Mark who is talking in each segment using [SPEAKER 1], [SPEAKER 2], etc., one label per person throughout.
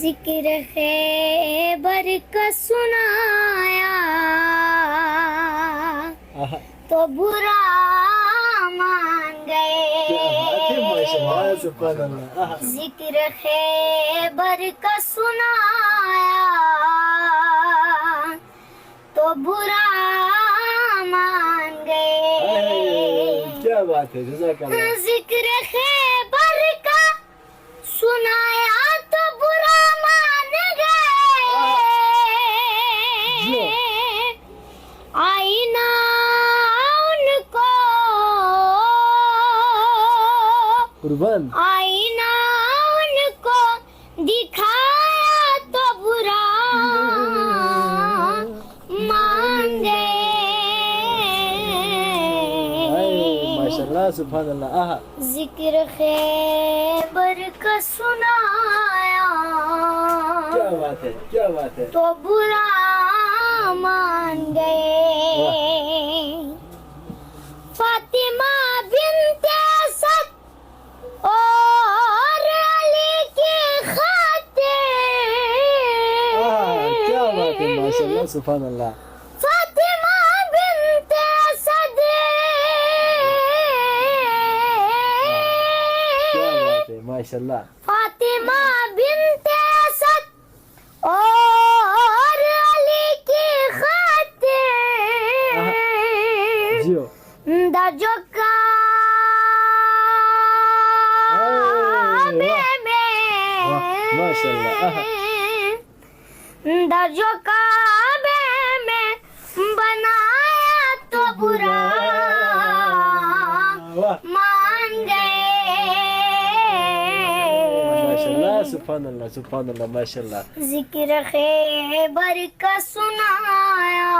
[SPEAKER 1] ذکر خیبر کا سنایا تو برا مان گئے، ذکر خیبر کا سنایا تو برا مان گئے،
[SPEAKER 2] کیا بات ہے، جزاک اللہ۔
[SPEAKER 1] ذکر خیبر کا سنایا تو برا مان گئے، آئینہ ان کو
[SPEAKER 2] قربان،
[SPEAKER 1] آئینہ ان کو دکھایا تو برا مان گئے،
[SPEAKER 2] ماشاء اللہ، سبحان اللہ۔
[SPEAKER 1] ذکر خیبر کا سنایا
[SPEAKER 2] کیا بات ہے، کیا بات ہے۔
[SPEAKER 1] تو برا مان گئے، فاطمہ بنت اسد اور علی کی خاطر،
[SPEAKER 2] کیا بات ہے، ماشاء اللہ، سبحان اللہ۔
[SPEAKER 1] فاطمہ بنت اسد
[SPEAKER 2] کیا بات ہے، ماشاء اللہ۔
[SPEAKER 1] فاطمہ بنت اسد اور علی کی خاطر،
[SPEAKER 2] جیو،
[SPEAKER 1] دا جو کعبے
[SPEAKER 2] ماشاء اللہ۔
[SPEAKER 1] میں، دا جو کعبے میں بنایا تو برا مان گئے،
[SPEAKER 2] ماشاء اللہ، سبحان اللہ، سبحان اللہ، ماشاء اللہ۔
[SPEAKER 1] ذکر خیبر کا سنایا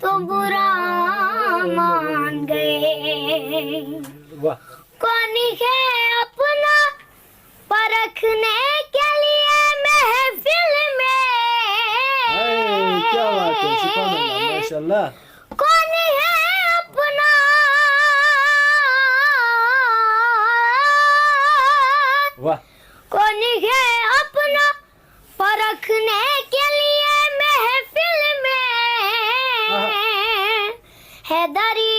[SPEAKER 1] تو برا مان گئے،
[SPEAKER 2] واہ،
[SPEAKER 1] کون ہے اپنا پرکھنے کے لیے محفل میں،
[SPEAKER 2] کیا بات ہے، سبحان اللہ، ماشاء اللہ۔
[SPEAKER 1] کون ہے اپنا
[SPEAKER 2] واہ،
[SPEAKER 1] کون ہے اپنا پرکھنے کے لیے محفل میں، حیدری